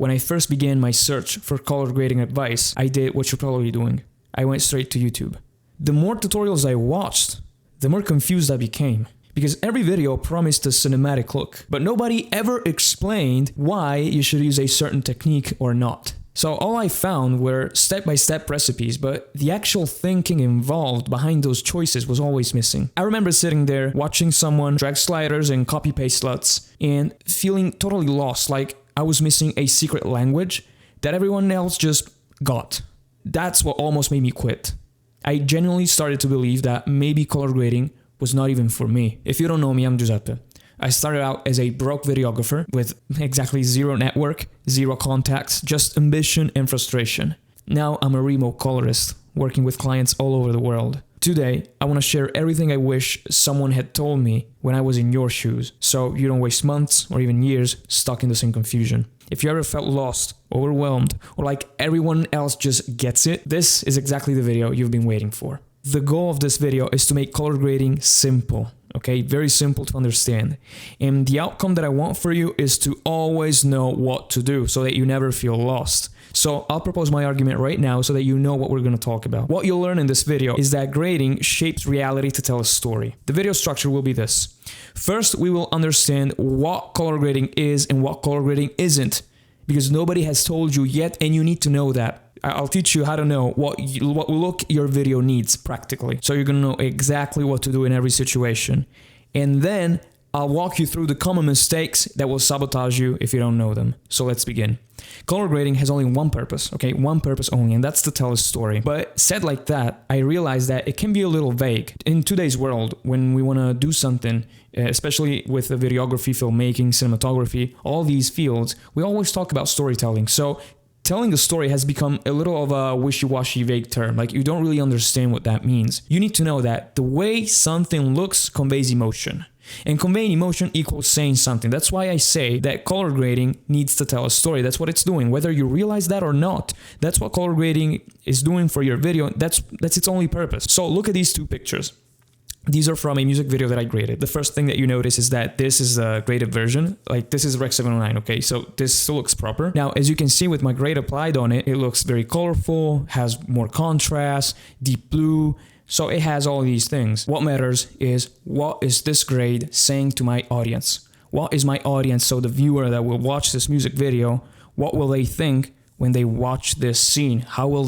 When I first began my search for color grading advice, I did what you're probably doing. I went straight to YouTube. The more tutorials I watched, the more confused I became. Because every video promised a cinematic look, but nobody ever explained why you should use a certain technique or not. So all I found were step-by-step recipes, but the actual thinking involved behind those choices was always missing. I remember sitting there watching someone drag sliders and copy-paste LUTs and feeling totally lost, like I was missing a secret language that everyone else just got. That's what almost made me quit. I genuinely started to believe that maybe color grading was not even for me. If you don't know me, I'm Giuseppe. I started out as a broke videographer with exactly zero network, zero contacts, just ambition and frustration. Now I'm a remote colorist, working with clients all over the world. Today, I want to share everything I wish someone had told me when I was in your shoes, so you don't waste months or even years stuck in the same confusion. If you ever felt lost, overwhelmed, or like everyone else just gets it, this is exactly the video you've been waiting for. The goal of this video is to make color grading simple. Okay, very simple to understand. And the outcome that I want for you is to always know what to do so that you never feel lost. So I'll propose my argument right now so that you know what we're going to talk about. What you'll learn in this video is that grading shapes reality to tell a story. The video structure will be this. First, we will understand what color grading is and what color grading isn't, because nobody has told you yet and you need to know that. I'll teach you how to know what look your video needs practically. So you're going to know exactly what to do in every situation. And then I'll walk you through the common mistakes that will sabotage you if you don't know them. So let's begin. Color grading has only one purpose, okay? One purpose only, and that's to tell a story. But said like that, I realize that it can be a little vague. In today's world, when we want to do something, especially with the videography, filmmaking, cinematography, all these fields, we always talk about storytelling. So telling a story has become a little of a wishy-washy vague term, like you don't really understand what that means. You need to know that the way something looks conveys emotion. And conveying emotion equals saying something. That's why I say that color grading needs to tell a story. That's what it's doing, whether you realize that or not. That's what color grading is doing for your video. That's its only purpose. So look at these two pictures. These are from a music video that I graded. The first thing that you notice is that this is a graded version. Like this is Rec 709, okay? So this still looks proper. Now, as you can see with my grade applied on it, it looks very colorful, has more contrast, deep blue. So it has all these things. What matters is what is this grade saying to my audience? What is my audience? So the viewer that will watch this music video, what will they think when they watch this scene? How will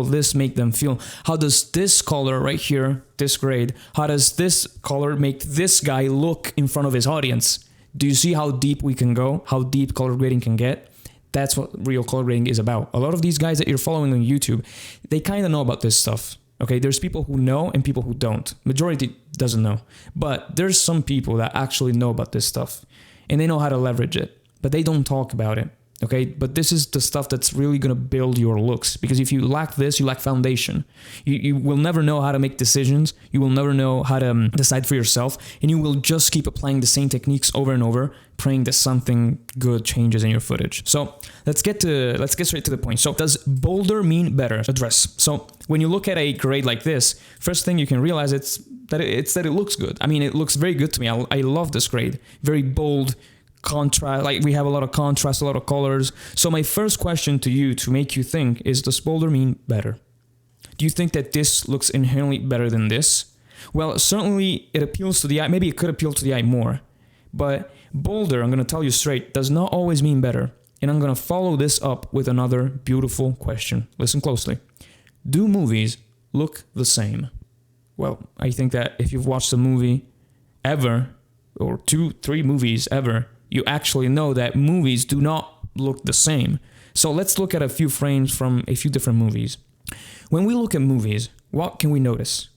this make them feel? How does this color right here, this grade, how does this color make this guy look in front of his audience? Do you see how deep we can go? How deep color grading can get? That's what real color grading is about. A lot of these guys that you're following on YouTube, they kind of know about this stuff. Okay, there's people who know and people who don't. Majority doesn't know. But there's some people that actually know about this stuff and they know how to leverage it, but they don't talk about it. Okay, but this is the stuff that's really going to build your looks, because if you lack this, you lack foundation. You will never know how to make decisions. You will never know how to decide for yourself, and you will just keep applying the same techniques over and over, praying that something good changes in your footage. So let's get straight to the point. So does bolder mean better? Address. So when you look at a grade like this, first thing you can realize it's that it looks good. I mean, it looks very good to me. I love this grade. Very bold. Contrast, like we have a lot of contrast, a lot of colors. So my first question to you to make you think is, does bolder mean better? Do you think that this looks inherently better than this? Well, certainly it appeals to the eye. Maybe it could appeal to the eye more, but bolder, I'm going to tell you straight, does not always mean better. And I'm going to follow this up with another beautiful question. Listen closely. Do movies look the same? Well, I think that if you've watched a movie ever, or 2-3 movies ever, you actually know that movies do not look the same. So let's look at a few frames from a few different movies. When we look at movies, what can we notice?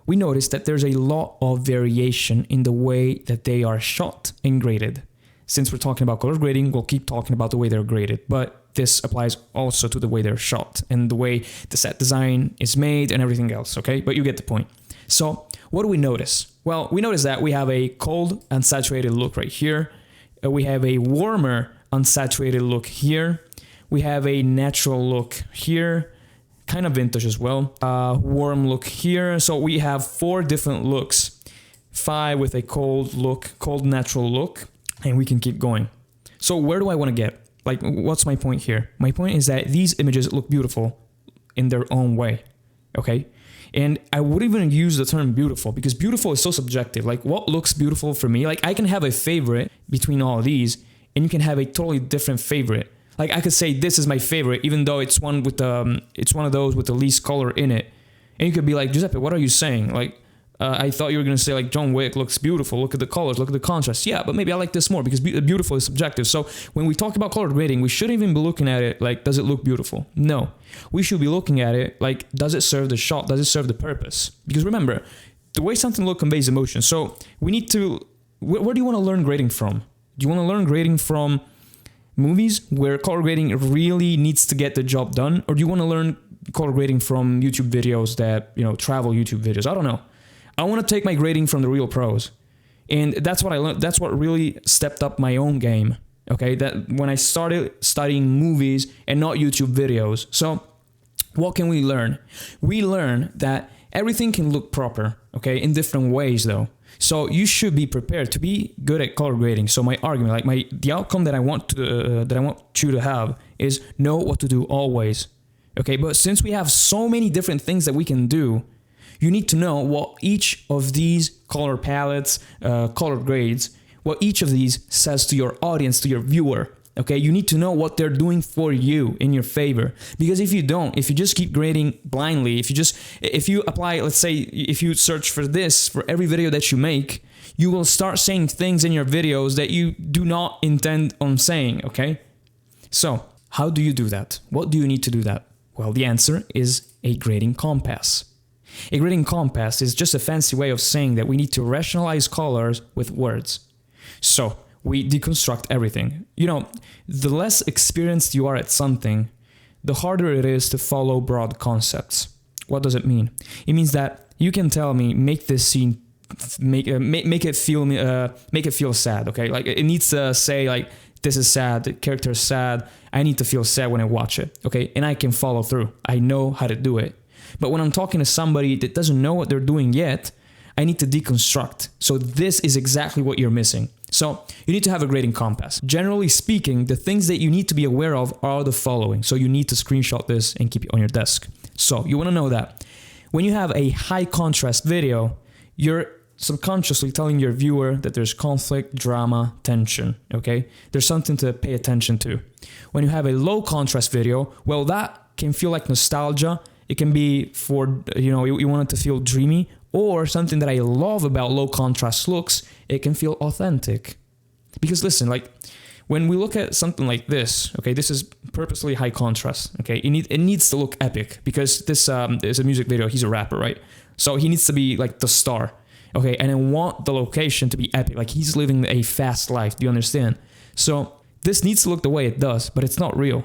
We notice that there's a lot of variation in the way that they are shot and graded. Since we're talking about color grading, we'll keep talking about the way they're graded, but this applies also to the way they're shot and the way the set design is made and everything else, okay? But you get the point. So what do we notice? Well, we notice that we have a cold, unsaturated look right here. We have a warmer, unsaturated look here. We have a natural look here, kind of vintage as well. Warm look here. So we have 4 different looks. 5 with a cold look, cold natural look, and we can keep going. So where do I want to get? Like, what's my point here? My point is that these images look beautiful in their own way, okay? And I wouldn't even use the term beautiful because beautiful is so subjective. Like, what looks beautiful for me? Like, I can have a favorite between all of these, and you can have a totally different favorite. Like, I could say this is my favorite, even though it's one of those with the least color in it. And you could be like, Giuseppe, what are you saying? Like, I thought you were going to say, like, John Wick looks beautiful. Look at the colors. Look at the contrast. Yeah, but maybe I like this more because beautiful is subjective. So when we talk about color grading, we shouldn't even be looking at it like, does it look beautiful? No. We should be looking at it like, does it serve the shot? Does it serve the purpose? Because remember, the way something looks conveys emotion. So we need to... Where do you want to learn grading from? Do you want to learn grading from movies where color grading really needs to get the job done? Or do you want to learn color grading from YouTube videos that, travel YouTube videos? I don't know. I want to take my grading from the real pros. And that's what I learned. That's what really stepped up my own game. Okay. That when I started studying movies and not YouTube videos. So what can we learn? We learn that everything can look proper. Okay. In different ways though. So you should be prepared to be good at color grading. So my argument, the outcome that I want you to have is know what to do always. Okay. But since we have so many different things that we can do, you need to know what each of these color palettes, color grades, what each of these says to your audience, to your viewer. Okay, you need to know what they're doing for you in your favor. Because if you don't, if you just keep grading blindly, if you apply, let's say, if you search for this for every video that you make, you will start saying things in your videos that you do not intend on saying. Okay, so how do you do that? What do you need to do that? Well, the answer is a grading compass. A grading compass is just a fancy way of saying that we need to rationalize colors with words. So we deconstruct everything. The less experienced you are at something, the harder it is to follow broad concepts. What does it mean? It means that you can tell me, make this scene, make it feel sad. Okay, like it needs to say like, this is sad, the character is sad. I need to feel sad when I watch it. Okay, and I can follow through. I know how to do it. But when I'm talking to somebody that doesn't know what they're doing yet, I need to deconstruct. So this is exactly what you're missing. So you need to have a grading compass. Generally speaking, the things that you need to be aware of are the following. So you need to screenshot this and keep it on your desk. So you want to know that when you have a high contrast video, you're subconsciously telling your viewer that there's conflict, drama, tension, okay? There's something to pay attention to. When you have a low contrast video, well, that can feel like nostalgia. It can be for, you want it to feel dreamy, or something that I love about low contrast looks, it can feel authentic. Because listen, like when we look at something like this, okay, this is purposely high contrast, okay? It needs to look epic because this is a music video, he's a rapper, right? So he needs to be like the star, okay? And I want the location to be epic, like he's living a fast life, do you understand? So this needs to look the way it does, but it's not real.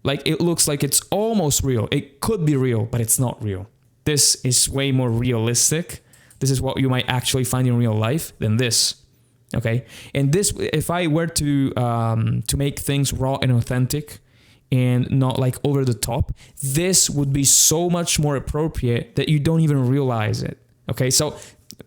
Like it looks like it's almost real. It could be real, but it's not real. This is way more realistic. This is what you might actually find in real life than this. Okay, and this, if I were to make things raw and authentic, and not like over the top, this would be so much more appropriate that you don't even realize it. Okay, so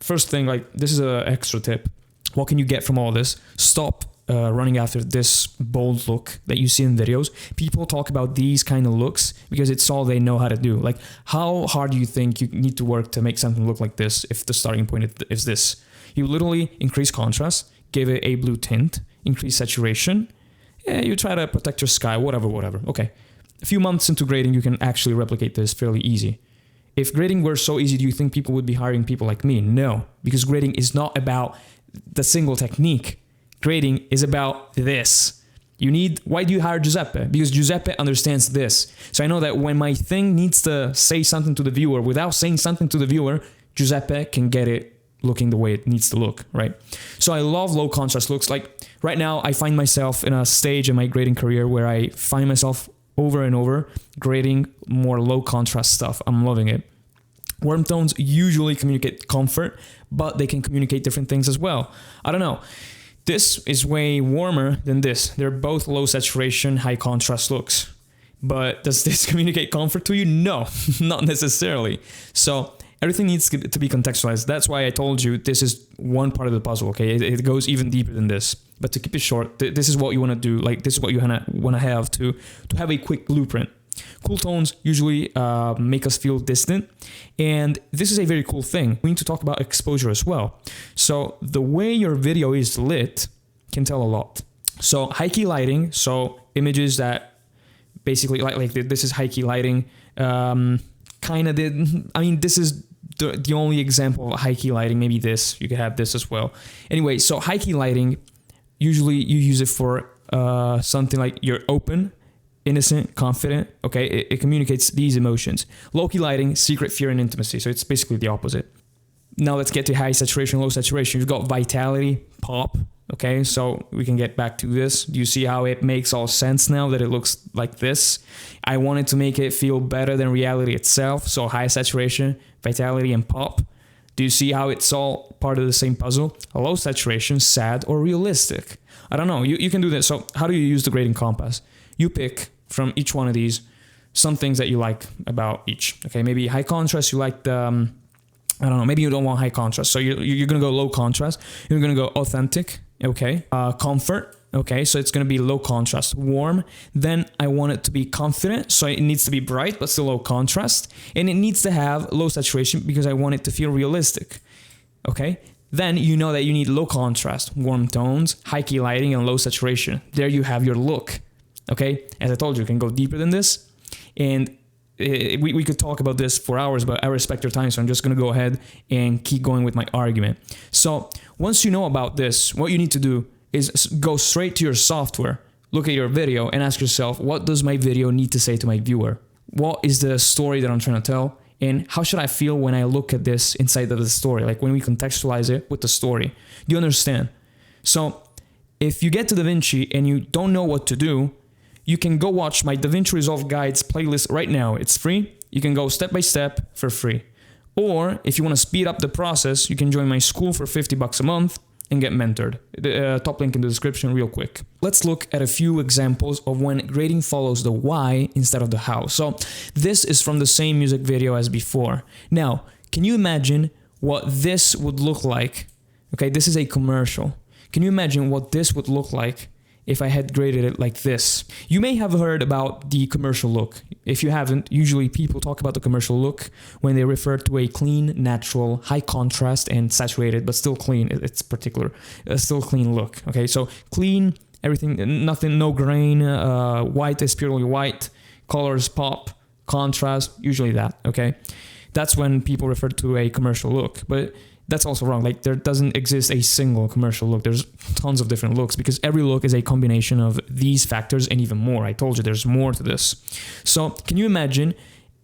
first thing, like this is an extra tip. What can you get from all this? Stop running after this bold look that you see in videos. People talk about these kind of looks because it's all they know how to do. Like, how hard do you think you need to work to make something look like this if the starting point is this? You literally increase contrast, give it a blue tint, increase saturation, you try to protect your sky, whatever. Okay. A few months into grading, you can actually replicate this fairly easy. If grading were so easy, do you think people would be hiring people like me? No, because grading is not about the single technique. Grading is about this. Why do you hire Giuseppe? Because Giuseppe understands this. So I know that when my thing needs to say something to the viewer, without saying something to the viewer, Giuseppe can get it looking the way it needs to look, right? So I love low contrast looks. Like right now, I find myself in a stage in my grading career where I find myself over and over grading more low contrast stuff. I'm loving it. Warm tones usually communicate comfort, but they can communicate different things as well. I don't know. This is way warmer than this. They're both low saturation, high contrast looks. But does this communicate comfort to you? No, not necessarily. So everything needs to be contextualized. That's why I told you this is one part of the puzzle, okay? It goes even deeper than this. But to keep it short, this is what you want to do. Like, this is what you want to have to have a quick blueprint. Cool tones usually make us feel distant, and this is a very cool thing. We need to talk about exposure as well. So the way your video is lit can tell a lot. So high key lighting, so images that basically like this is high key lighting. This is the only example of high key lighting. Maybe this, you could have this as well. Anyway, so high key lighting, usually you use it for something like you're open, innocent, confident, okay? It communicates these emotions. Low key lighting, secret, fear, and intimacy. So it's basically the opposite. Now let's get to high saturation, low saturation. You've got vitality, pop, okay? So we can get back to this. Do you see how it makes all sense now that it looks like this? I wanted to make it feel better than reality itself. So high saturation, vitality, and pop. Do you see how it's all part of the same puzzle? A low saturation, sad, or realistic. I don't know. You can do this. So how do you use the grading compass? You pick from each one of these some things that you like about each. Okay, maybe high contrast, you like the, I don't know, maybe you don't want high contrast. So you're going to go low contrast. You're going to go authentic, okay. Comfort, okay, so it's going to be low contrast. Warm, then I want it to be confident, so it needs to be bright, but still low contrast. And it needs to have low saturation because I want it to feel realistic, okay. Then you know that you need low contrast, warm tones, high key lighting, and low saturation. There you have your look. Okay, as I told you, you can go deeper than this, and we could talk about this for hours, but I respect your time, so I'm just going to go ahead and keep going with my argument. So once you know about this, what you need to do is go straight to your software, look at your video, and ask yourself, what does my video need to say to my viewer? What is the story that I'm trying to tell? And how should I feel when I look at this inside of the story? Like when we contextualize it with the story. Do you understand? So if you get to DaVinci and you don't know what to do, you can go watch my DaVinci Resolve Guides playlist right now. It's free. You can go step by step for free. Or if you want to speed up the process, you can join my school for $50 a month and get mentored. The top link in the description real quick. Let's look at a few examples of when grading follows the why instead of the how. So this is from the same music video as before. Now, can you imagine what this would look like? Okay, this is a commercial. Can you imagine what this would look like if I had graded it like this? You may have heard about the commercial look. If you haven't, usually people talk about the commercial look when they refer to a clean, natural, high contrast, and saturated, but still clean. It's particular, still clean look. Okay, so clean, everything, nothing, no grain, white is purely white, colors pop, contrast, usually that, okay? That's when people refer to a commercial look, but that's also wrong. Like there doesn't exist a single commercial look. There's tons of different looks because every look is a combination of these factors and even more. I told you there's more to this. So can you imagine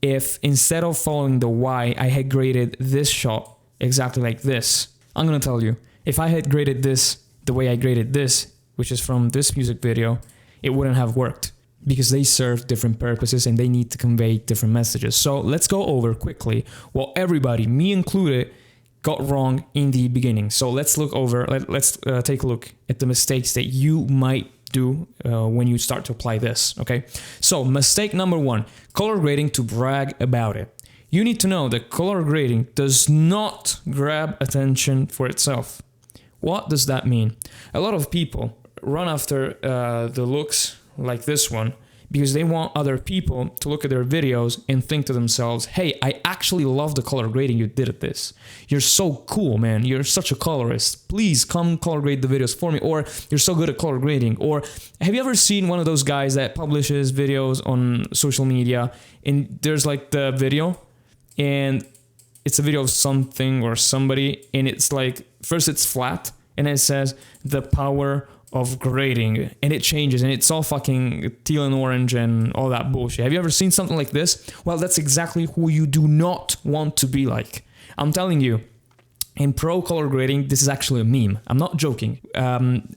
if instead of following the why, I had graded this shot exactly like this? I'm going to tell you, if I had graded this the way I graded this, which is from this music video, it wouldn't have worked because they serve different purposes and they need to convey different messages. So let's go over quickly what everybody, me included, got wrong in the beginning. So let's look over, let's take a look at the mistakes that you might do when you start to apply this, okay? So mistake number 1, color grading to brag about it. You need to know that color grading does not grab attention for itself. What does that mean? A lot of people run after the looks like this one because they want other people to look at their videos and think to themselves, hey, I actually love the color grading you did at this. You're so cool, man. You're such a colorist. Please come color grade the videos for me. Or you're so good at color grading. Or have you ever seen one of those guys that publishes videos on social media and there's like the video and it's a video of something or somebody and it's like, first it's flat and it says the power of grading and it changes and it's all fucking teal and orange and all that bullshit. Have you ever seen something like this? Well, that's exactly who you do not want to be like. I'm telling you, in pro color grading, this is actually a meme. I'm not joking.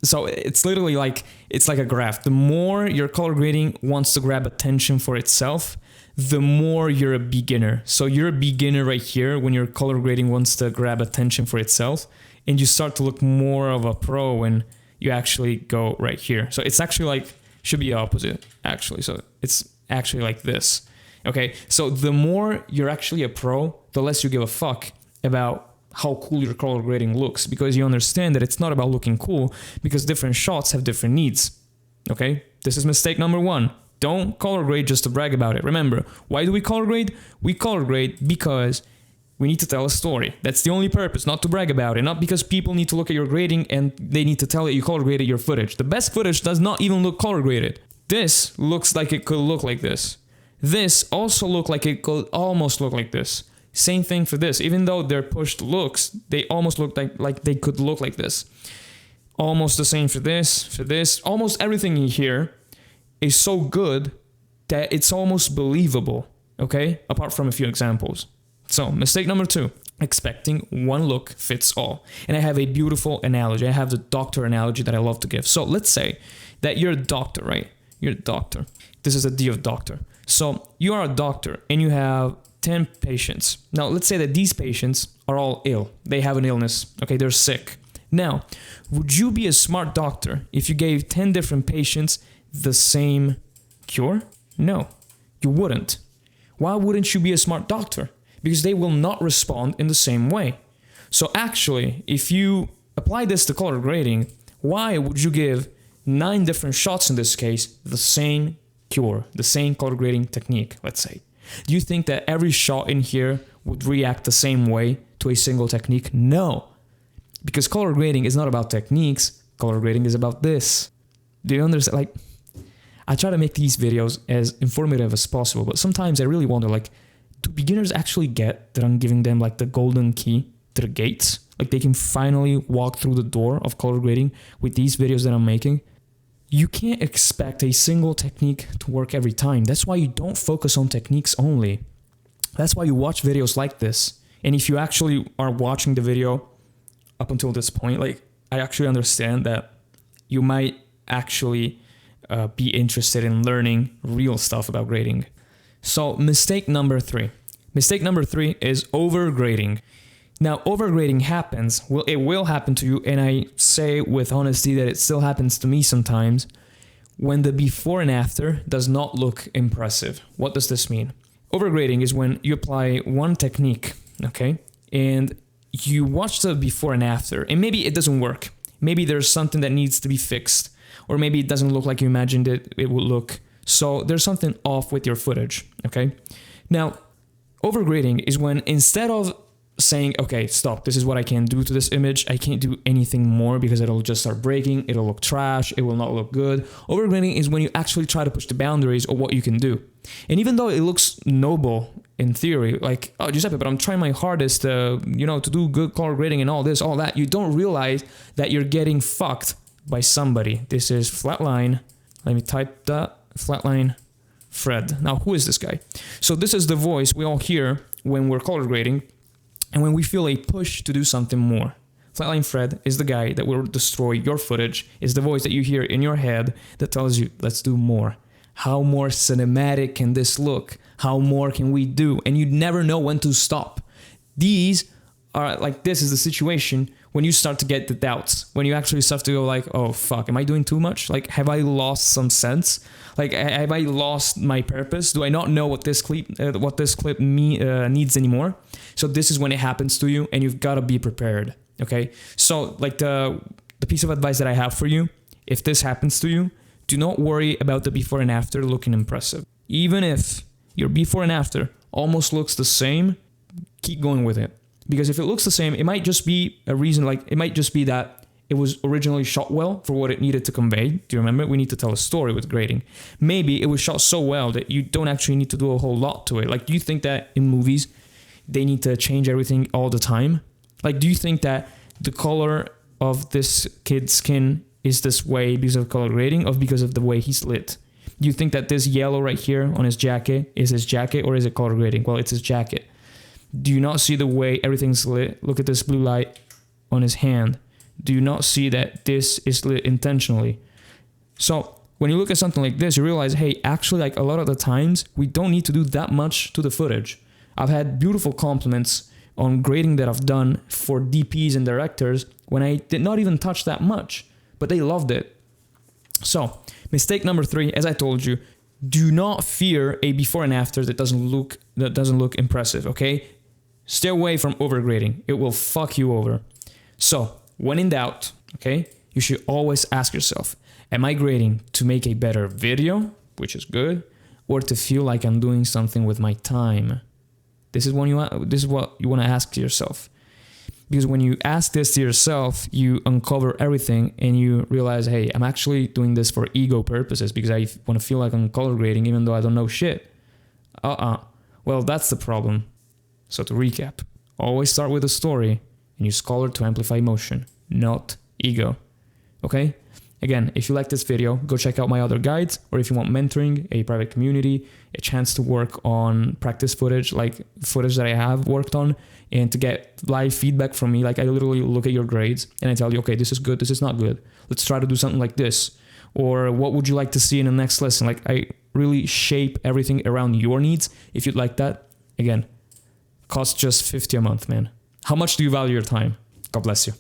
So it's literally like, it's like a graph. The more your color grading wants to grab attention for itself, the more you're a beginner. So you're a beginner right here when your color grading wants to grab attention for itself and you start to look more of a pro when you actually go right here. So it's actually like, should be opposite actually. So it's actually like this. Okay, so the more you're actually a pro, the less you give a fuck about how cool your color grading looks, because you understand that it's not about looking cool, because different shots have different needs. Okay? This is mistake number 1. Don't color grade just to brag about it. Remember, why do we color grade? We color grade because we need to tell a story. That's the only purpose, not to brag about it, not because people need to look at your grading and they need to tell that you color graded your footage. The best footage does not even look color graded. This looks like it could look like this. This also look like it could almost look like this. Same thing for this. Even though they're pushed looks, they almost look like they could look like this. Almost the same for this. Almost everything in here is so good that it's almost believable, okay? Apart from a few examples. So, mistake number 2, expecting one look fits all. And I have a beautiful analogy. I have the doctor analogy that I love to give. So, let's say that you're a doctor, right? You're a doctor. This is a D of doctor. So, you are a doctor and you have 10 patients. Now, let's say that these patients are all ill. They have an illness, okay? They're sick. Now, would you be a smart doctor if you gave 10 different patients the same cure? No, you wouldn't. Why wouldn't you be a smart doctor? Because they will not respond in the same way. So actually, if you apply this to color grading, why would you give 9 different shots in this case the same cure, the same color grading technique, let's say? Do you think that every shot in here would react the same way to a single technique? No. Because color grading is not about techniques, color grading is about this. Do you understand? Like, I try to make these videos as informative as possible, but sometimes I really wonder, like, do beginners actually get that I'm giving them like the golden key to the gates? Like they can finally walk through the door of color grading with these videos that I'm making? You can't expect a single technique to work every time. That's why you don't focus on techniques only. That's why you watch videos like this. And if you actually are watching the video up until this point, like I actually understand that you might actually be interested in learning real stuff about grading. So mistake number 3. Mistake number 3 is overgrading. Now, overgrading happens. Well, it will happen to you, and I say with honesty that it still happens to me sometimes when the before and after does not look impressive. What does this mean? Overgrading is when you apply one technique, okay, and you watch the before and after, and maybe it doesn't work. Maybe there's something that needs to be fixed, or maybe it doesn't look like you imagined it would look. So there's something off with your footage, okay? Now, overgrading is when instead of saying, okay, stop, this is what I can do to this image, I can't do anything more because it'll just start breaking, it'll look trash, it will not look good. Overgrading is when you actually try to push the boundaries of what you can do. And even though it looks noble in theory, like, oh, Giuseppe, but I'm trying my hardest to do good color grading and all this, all that, you don't realize that you're getting fucked by somebody. This is Flatline. Let me type that. Flatline Fred. Now, who is this guy? So this is the voice we all hear when we're color grading and when we feel a push to do something more. Flatline Fred is the guy that will destroy your footage, is the voice that you hear in your head that tells you, let's do more. How more cinematic can this look? How more can we do? And you never know when to stop. These are like, this is the situation when you start to get the doubts, when you actually start to go like, oh fuck, am I doing too much? Like, have I lost some sense? Like, have I lost my purpose? Do I not know what this clip needs anymore? So this is when it happens to you, and you've got to be prepared. Okay. So like the piece of advice that I have for you, if this happens to you, do not worry about the before and after looking impressive. Even if your before and after almost looks the same, keep going with it. Because if it looks the same, it might just be a reason, like it might just be that it was originally shot well for what it needed to convey. Do you remember? We need to tell a story with grading. Maybe it was shot so well that you don't actually need to do a whole lot to it. Like, do you think that in movies, they need to change everything all the time? Like, do you think that the color of this kid's skin is this way because of color grading or because of the way he's lit? Do you think that this yellow right here on his jacket is his jacket or is it color grading? Well, it's his jacket. Do you not see the way everything's lit? Look at this blue light on his hand. Do you not see that this is lit intentionally? So when you look at something like this, you realize, hey, actually, like a lot of the times, we don't need to do that much to the footage. I've had beautiful compliments on grading that I've done for DPs and directors when I did not even touch that much, but they loved it. So mistake number 3, as I told you, do not fear a before and after that doesn't look impressive, okay? Stay away from overgrading. It will fuck you over. So, when in doubt, okay, you should always ask yourself, am I grading to make a better video, which is good, or to feel like I'm doing something with my time? This is what you want to ask to yourself. Because when you ask this to yourself, you uncover everything and you realize, hey, I'm actually doing this for ego purposes because I want to feel like I'm color grading even though I don't know shit. Well, that's the problem. So to recap, always start with a story and use color to amplify emotion, not ego. Okay? Again, if you like this video, go check out my other guides, or if you want mentoring, a private community, a chance to work on practice footage, like footage that I have worked on, and to get live feedback from me, like I literally look at your grades and I tell you, okay, this is good, this is not good. Let's try to do something like this. Or what would you like to see in the next lesson? Like I really shape everything around your needs. If you'd like that, again, costs just $50 a month, man. How much do you value your time? God bless you.